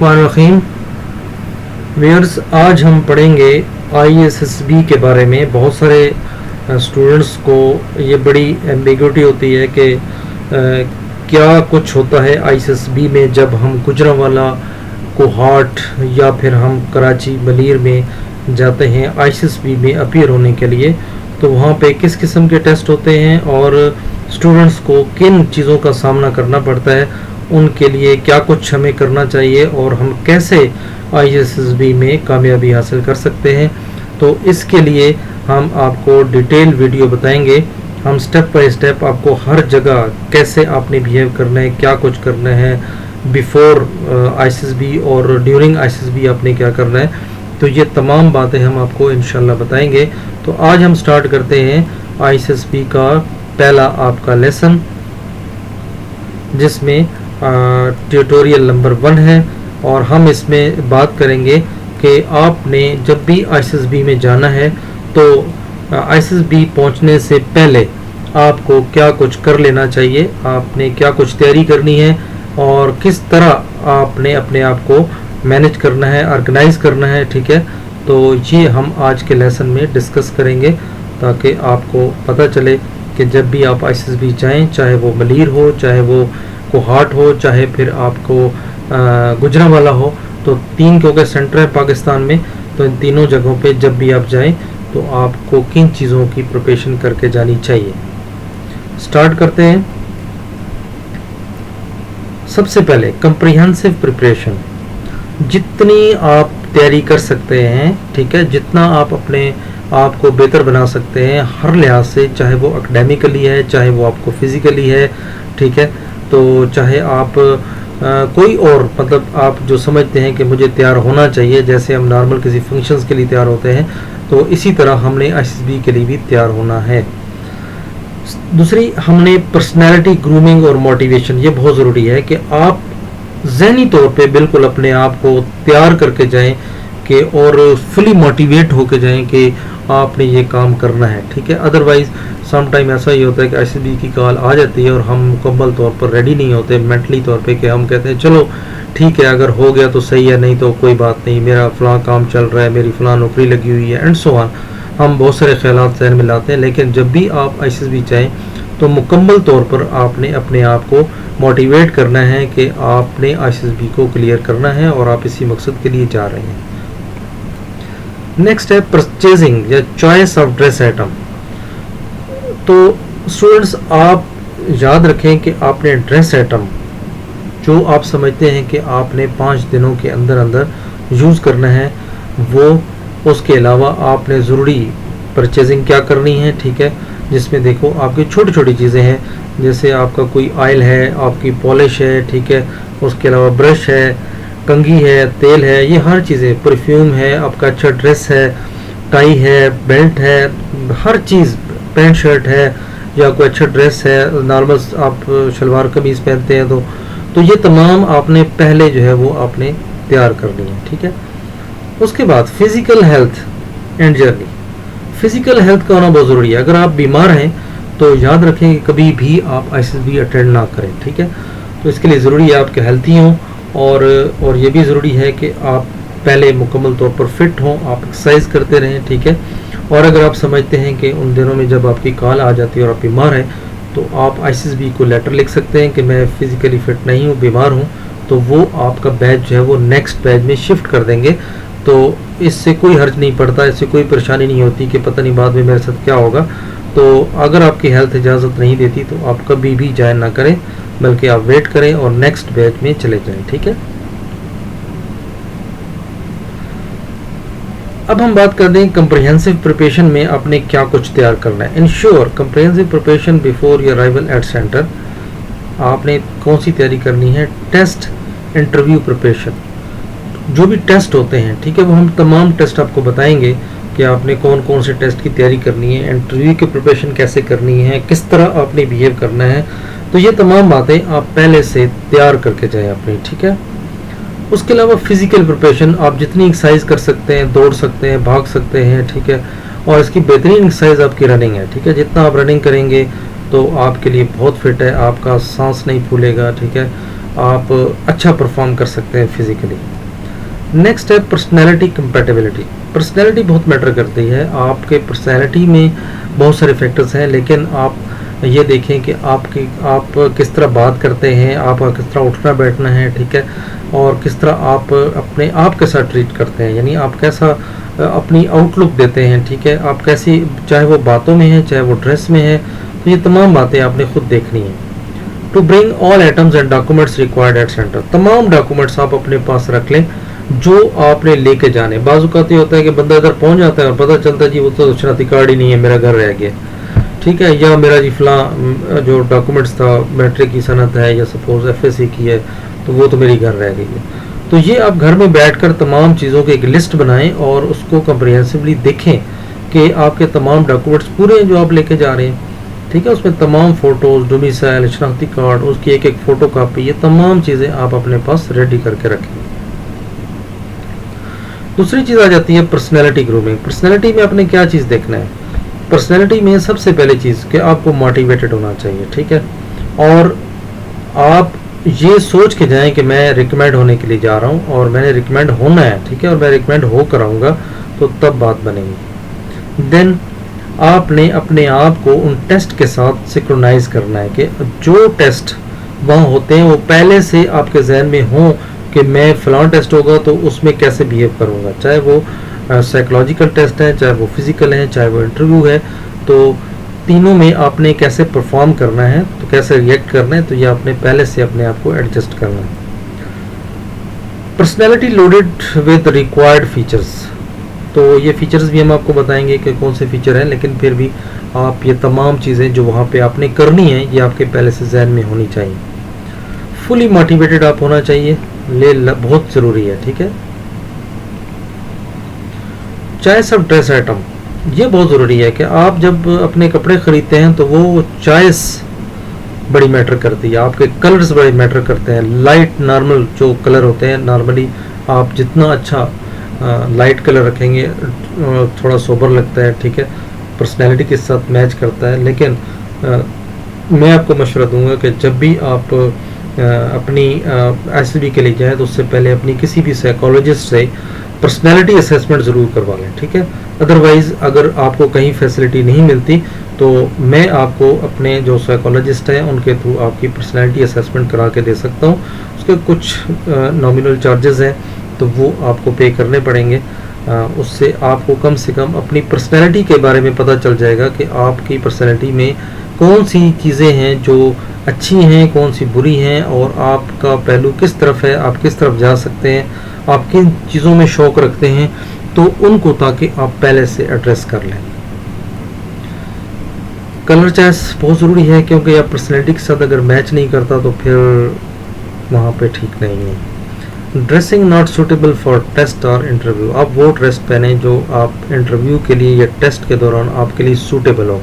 रहीम viewers, आज हम पढ़ेंगे ISSB के बारे में। बहुत सारे स्टूडेंट्स को ये बड़ी एम्बिग्युइटी होती है कि क्या कुछ होता है ISSB में जब हम गुजरांवाला, कोहाट या फिर हम कराची मलीर में जाते हैं ISSB में अपीयर होने के लिए। तो वहाँ पे किस किस्म के टेस्ट होते हैं और स्टूडेंट्स को किन चीज़ों का सामना करना पड़ता है, उनके लिए क्या कुछ हमें करना चाहिए और हम कैसे ISSB में कामयाबी हासिल कर सकते हैं। तो इसके लिए हम आपको डिटेल वीडियो बताएंगे। हम स्टेप बाय स्टेप आपको हर जगह कैसे आपने बिहेव करना है, क्या कुछ करना है, बिफोर ISSB और ड्यूरिंग ISSB आपने क्या करना है, तो ये तमाम बातें हम आपको इंशाल्लाह बताएंगे। तो आज हम स्टार्ट करते हैं ISSB का पहला आपका लेसन, जिसमें ट्यूटोरियल नंबर 1 है और हम इसमें बात करेंगे कि आपने जब भी ISSB में जाना है तो ISSB पहुंचने से पहले आपको क्या कुछ कर लेना चाहिए, आपने क्या कुछ तैयारी करनी है और किस तरह आपने अपने आप को मैनेज करना है, ऑर्गेनाइज करना है। ठीक है, तो ये हम आज के लेसन में डिस्कस करेंगे ताकि आपको पता चले कि जब भी आप ISSB जाएं, चाहे वो मलीर हो, चाहे वो कोहाट हो, चाहे फिर आपको गुजरांवाला हो, तो 3 क्योंकि सेंटर है पाकिस्तान में, तो इन तीनों जगहों पे जब भी आप जाएं तो आपको किन चीज़ों की प्रिपरेशन करके जानी चाहिए। स्टार्ट करते हैं। सबसे पहले कंप्रिहेंसिव प्रिपरेशन, जितनी आप तैयारी कर सकते हैं, ठीक है, जितना आप अपने आप को बेहतर बना सकते हैं हर लिहाज से, चाहे वो एकेडमिकली है, चाहे वो आपको फिजिकली है, ठीक है, तो चाहे आप कोई और मतलब आप जो समझते हैं कि मुझे तैयार होना चाहिए, जैसे हम नॉर्मल किसी फंक्शंस के लिए तैयार होते हैं, तो इसी तरह हमने ISSB के लिए भी तैयार होना है। दूसरी, हमने पर्सनैलिटी ग्रूमिंग और मोटिवेशन, ये बहुत ज़रूरी है कि आप ज़हनी तौर पे बिल्कुल अपने आप को तैयार करके जाएं कि और फुली मोटिवेट होके जाएं कि आपने ये काम करना है। ठीक है, अदरवाइज सम टाइम ऐसा ही होता है कि ISSB की कॉल आ जाती है और हम मुकम्मल तौर पर रेडी नहीं होते मेंटली तौर पे कि हम कहते हैं चलो ठीक है, अगर हो गया तो सही है, नहीं तो कोई बात नहीं, मेरा फ़लाँ काम चल रहा है, मेरी फ़लाँ नौकरी लगी हुई है एंड सो ऑन। हम बहुत सारे ख्यालात ज़हन में लाते हैं, लेकिन जब भी आप ISSB जाएँ तो मुकम्मल तौर पर आपने अपने आप को मोटिवेट करना है कि आपने ISSB को क्लियर करना है और आप इसी मकसद के लिए जा रहे हैं। नेक्स्ट है परचेजिंग या चॉइस ऑफ ड्रेस आइटम। तो स्टूडेंट्स, आप याद रखें कि आपने ड्रेस आइटम जो आप समझते हैं कि आपने 5 दिनों के अंदर अंदर यूज़ करना है, वो उसके अलावा आपने ज़रूरी परचेजिंग क्या करनी है। ठीक है, जिसमें देखो आपकी छोटी छोटी चीज़ें हैं, जैसे आपका कोई ऑयल है, आपकी पॉलिश है, ठीक है, उसके अलावा ब्रश है, कंघी है, तेल है, ये हर चीज़ें, परफ्यूम है, आपका अच्छा ड्रेस है, टाई है, बेल्ट है, हर चीज़, पैंट शर्ट है या कोई अच्छा ड्रेस है, नॉर्मल आप शलवार कमीज़ पहनते हैं तो ये तमाम आपने पहले जो है वो आपने तैयार करनी है। ठीक है, उसके बाद physical health and journey. Physical health का होना बहुत ज़रूरी है। अगर आप बीमार हैं तो याद रखें कि कभी भी आप ISSB अटेंड ना करें। ठीक है, तो इसके लिए ज़रूरी है आपके हेल्थी हों और ये भी ज़रूरी है कि आप पहले मुकम्मल तौर पर फिट हों, आप एक्सरसाइज करते रहें। ठीक है, और अगर आप समझते हैं कि उन दिनों में जब आपकी कॉल आ जाती है और आप बीमार हैं, तो आप ISSB को लेटर लिख सकते हैं कि मैं फ़िज़िकली फ़िट नहीं हूँ, बीमार हूँ, तो वो आपका बैच जो है वो नेक्स्ट बैच में शिफ्ट कर देंगे। तो इससे कोई हर्ज नहीं पड़ता, इससे कोई परेशानी नहीं होती कि पता नहीं बाद में मेरे साथ क्या होगा। तो अगर आपकी हेल्थ इजाज़त नहीं देती तो आप कभी भी ज्वाइन ना करें, बल्कि आप वेट करें और नेक्स्ट बैच में चले जाएं। ठीक है, अब हम बात कर दें कंप्रिहेंसिव प्रिपरेशन में आपने क्या कुछ तैयार करना है। Ensure comprehensive preparation before your arrival at centre. आपने कौन सी तैयारी करनी है? टेस्ट, इंटरव्यू प्रिपरेशन, जो भी टेस्ट होते हैं, ठीक है, वो हम तमाम टेस्ट आपको बताएंगे कि आपने कौन कौन से टेस्ट की तैयारी करनी है, इंटरव्यू की प्रिपरेशन कैसे करनी है, किस तरह आपने बिहेव करना है। तो ये तमाम बातें आप पहले से तैयार करके जाएं अपनी। ठीक है, उसके अलावा फिज़िकल प्रिपरेशन, आप जितनी एक्सरसाइज कर सकते हैं, दौड़ सकते हैं, भाग सकते हैं, ठीक है, और इसकी बेहतरीन एक्सरसाइज आपकी रनिंग है। ठीक है, जितना आप रनिंग करेंगे तो आपके लिए बहुत फिट है, आपका सांस नहीं फूलेगा। ठीक है, आप अच्छा परफॉर्म कर सकते हैं फिजिकली। नेक्स्ट है पर्सनैलिटी कंपैटिबिलिटी। पर्सनैलिटी बहुत मैटर करती है। आपके पर्सनैलिटी में बहुत सारे फैक्टर्स हैं, लेकिन आप ये देखें कि आप किस तरह बात करते हैं, आपका किस तरह उठना बैठना है, ठीक है, और किस तरह आप अपने आप के साथ ट्रीट करते हैं, यानी आप कैसा अपनी आउटलुक देते हैं, ठीक है, आप कैसी, चाहे वो बातों में है चाहे वो ड्रेस में है, तो ये तमाम बातें आपने खुद देखनी है। To bring all items and documents required at centre. तमाम डॉक्यूमेंट्स आप अपने पास रख लें जो आपने लेके जाने। बाज़-औक़ात ये होता है कि बंदा इधर पहुंच जाता है और पता चलता है जी वो तो शनाख्ती कार्ड ही नहीं है, मेरा घर रह गया, ठीक है, या मेरा जी फलां जो डॉक्यूमेंट्स था, मैट्रिक की सनद है या सपोज एफएससी की है, तो वो तो मेरी घर रह गई है। तो ये आप घर में बैठकर तमाम चीज़ों की एक लिस्ट बनाएं और उसको कम्प्रिहेंसिवली देखें कि आपके तमाम डॉक्यूमेंट्स पूरे हैं जो आप लेके जा रहे हैं, ठीक है, उसमें तमाम फ़ोटोज़, डोमिसाइल, शनाख्ती कार्ड, उसकी एक एक फ़ोटो कापी, ये तमाम चीज़ें आप अपने पास रेडी करके रखें। दूसरी चीज़ आ जाती है पर्सनैलिटी ग्रूमिंग। पर्सनैलिटी में आपने क्या चीज़ देखना है? पर्सनैलिटी में सबसे पहले चीज़ कि आपको मोटिवेटेड होना चाहिए, ठीक है, और आप ये सोच के जाएं कि मैं रिकमेंड होने के लिए जा रहा हूँ और मैंने रिकमेंड होना है, ठीक है, और मैं रिकमेंड हो कराऊँगा, तो तब बात बनेगी। देन आपने अपने आप को उन टेस्ट के साथ सिंक्रोनाइज करना है कि जो टेस्ट वहाँ होते हैं वो पहले से आपके जहन में हों कि मैं फ़लाँ टेस्ट होगा तो उसमें कैसे बिहेव करूँगा, चाहे वो साइकोलॉजिकल टेस्ट है, चाहे वो फिज़िकल है, चाहे वो इंटरव्यू है, तो तीनों में आपने कैसे परफॉर्म करना है, तो कैसे रिएक्ट करना है, तो ये आपने पहले से अपने आप को एडजस्ट करना है। Personality loaded with required features. तो ये फीचर्स भी हम आपको बताएंगे कि कौन से फीचर हैं, लेकिन फिर भी आप ये तमाम चीज़ें जो वहाँ पे आपने करनी है ये आपके पहले से जहन में होनी चाहिए। फुली मोटिवेटेड आप होना चाहिए, बहुत ज़रूरी है, ठीक है। चॉइस ऑफ ड्रेस आइटम, ये बहुत ज़रूरी है कि आप जब अपने कपड़े ख़रीदते हैं तो वो चॉइस बड़ी मैटर करती है, आपके कलर्स बड़े मैटर करते हैं। लाइट नॉर्मल जो कलर होते हैं, नॉर्मली आप जितना अच्छा लाइट कलर रखेंगे थोड़ा सोबर लगता है, ठीक है, पर्सनैलिटी के साथ मैच करता है। लेकिन मैं आपको मशवरा दूंगा कि जब भी आप अपनी एसबी के लिए जाएँ तो उससे पहले अपनी किसी भी साइकोलॉजिस्ट से पर्सनैलिटी असेसमेंट ज़रूर करवा लें, ठीक है। अदरवाइज़ अगर आपको कहीं फैसिलिटी नहीं मिलती तो मैं आपको अपने जो साइकोलॉजिस्ट हैं उनके थ्रू आपकी पर्सनैलिटी असेसमेंट करा के दे सकता हूँ। उसके कुछ नॉमिनल चार्जेस हैं तो वो आपको पे करने पड़ेंगे। उससे आपको कम से कम अपनी पर्सनैलिटी के बारे में पता चल जाएगा कि आपकी पर्सनैलिटी में कौन सी चीज़ें हैं जो अच्छी हैं, कौन सी बुरी हैं, और आपका पहलू किस तरफ है, आप किस तरफ जा सकते हैं, आप किन चीज़ों में शौक़ रखते हैं, तो उनको ताकि आप पहले से एड्रेस कर लें। कलर चॉइस बहुत ज़रूरी है क्योंकि आप पर्सनैलिटी के साथ अगर मैच नहीं करता तो फिर वहाँ पे ठीक नहीं है। Dressing not suitable for test और इंटरव्यू, आप वो ड्रेस पहने जो आप इंटरव्यू के लिए या टेस्ट के दौरान आपके लिए सूटेबल हो।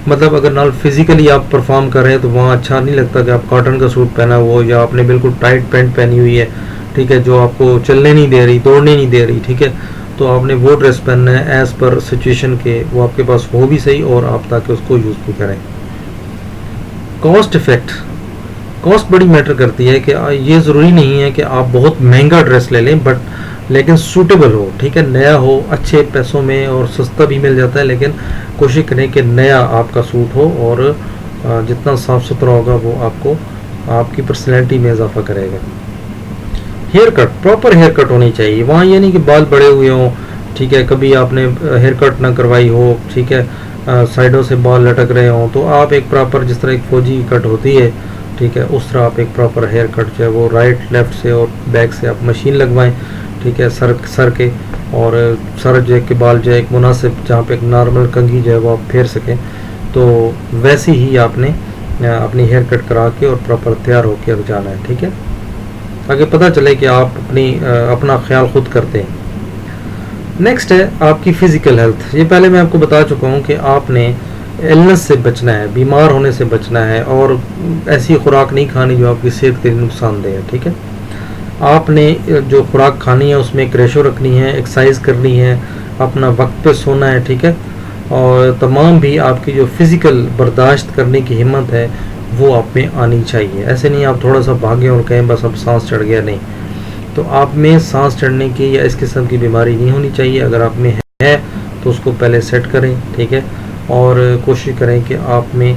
मतलब अगर ना फिजिकली आप परफॉर्म कर रहे हैं तो वहाँ अच्छा नहीं लगता कि आप कॉटन का सूट पहना हो या आपने बिल्कुल टाइट पैंट पहनी हुई है, ठीक है, जो आपको चलने नहीं दे रही, दौड़ने नहीं दे रही, ठीक है, तो आपने वो ड्रेस पहनना है एज़ पर सिचुएशन के, वो आपके पास हो भी सही और आप ताकि उसको यूज़ भी करें। कॉस्ट इफेक्ट, कॉस्ट बड़ी मैटर करती है कि ये ज़रूरी नहीं है कि आप बहुत महंगा ड्रेस ले लें, बट लेकिन सूटेबल हो, ठीक है, नया हो, अच्छे पैसों में, और सस्ता भी मिल जाता है, लेकिन कोशिश करें कि नया आपका सूट हो और जितना साफ़ सुथरा होगा वो आपको आपकी पर्सनैलिटी में इजाफा करेगा। Haircut, proper haircut होनी चाहिए। वहाँ ये नहीं कि बाल बड़े हुए हों, ठीक है, कभी आपने हेयर कट ना करवाई हो, ठीक है, साइडों से बाल लटक रहे हों, तो आप एक प्रॉपर, जिस तरह एक फौजी कट होती है, ठीक है, उस तरह आप एक प्रॉपर हेयर कट जो है वो राइट लेफ़्ट से और बैक से आप मशीन लगवाएं, ठीक है, सर के, और सर जो है के बाल जो है एक मुनासिब जहाँ पे एक नॉर्मल कंघी जो है वो आप फेर सकें, तो वैसे ही आपने अपनी हेयर कट करा के और प्रॉपर तैयार होकर जाना है, ठीक है, ताकि पता चले कि आप अपना ख्याल खुद करते हैं। नेक्स्ट है आपकी फ़िज़िकल हेल्थ। ये पहले मैं आपको बता चुका हूँ कि आपने इलनेस से बचना है, बीमार होने से बचना है, और ऐसी खुराक नहीं खानी जो आपकी सेहत के लिए नुकसानदेह है, ठीक है। आपने जो खुराक खानी है उसमें एक रेशो रखनी है, एक्सरसाइज करनी है, अपना वक्त पे सोना है, ठीक है, और तमाम भी आपकी जो फ़िज़िकल बर्दाश्त करने की हिम्मत है वो आप में आनी चाहिए। ऐसे नहीं आप थोड़ा सा भागे और कहें बस अब सांस चढ़ गया, नहीं। तो आप में सांस चढ़ने की या इस किस्म की बीमारी नहीं होनी चाहिए। अगर आप में है तो उसको पहले सेट करें, ठीक है, और कोशिश करें कि आप में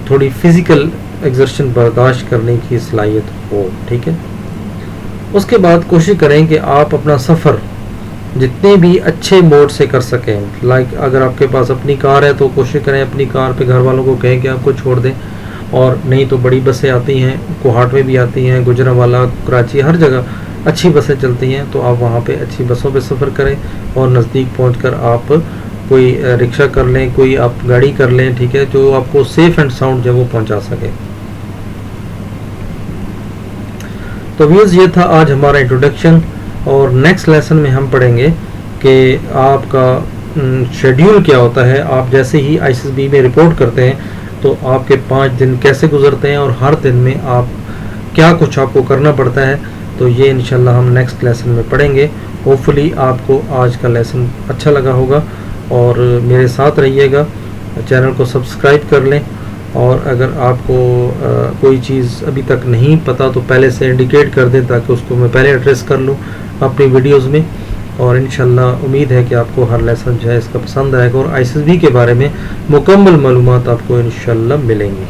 थोड़ी फिज़िकल एक्सर्शन बर्दाश्त करने की सलाहियत हो, ठीक है। उसके बाद कोशिश करें कि आप अपना सफ़र जितने भी अच्छे मोड से कर सकें। लाइक अगर आपके पास अपनी कार है तो कोशिश करें अपनी कार पे घर वालों को कहें कि आपको छोड़ दें, और नहीं तो बड़ी बसें आती हैं, कोहाट में भी आती हैं, गुजरांवाला, कराची, हर जगह अच्छी बसें चलती हैं, तो आप वहाँ पे अच्छी बसों पे सफ़र करें और नज़दीक पहुंचकर आप कोई रिक्शा कर लें, कोई आप गाड़ी कर लें, ठीक है, जो आपको सेफ़ एंड साउंड जो वो पहुँचा सके। तो व्यूअर्स, ये था आज हमारा इंट्रोडक्शन, और नेक्स्ट लेसन में हम पढ़ेंगे कि आपका शेड्यूल क्या होता है। आप जैसे ही आईसीएसबी में रिपोर्ट करते हैं तो आपके 5 दिन कैसे गुजरते हैं और हर दिन में आप क्या कुछ आपको करना पड़ता है। तो ये इंशाल्लाह हम नेक्स्ट लेसन में पढ़ेंगे। होपफुली आपको आज का लेसन अच्छा लगा होगा, और मेरे साथ रहिएगा, चैनल को सब्सक्राइब कर लें, और अगर आपको कोई चीज़ अभी तक नहीं पता तो पहले से इंडिकेट कर दें ताकि उसको मैं पहले एड्रेस कर लूँ अपनी वीडियोस में। और इंशाल्लाह उम्मीद है कि आपको हर लेसन जो है इसका पसंद आएगा, और आईसीएसबी के बारे में मुकम्मल मालूमात आपको इंशाल्लाह मिलेंगी।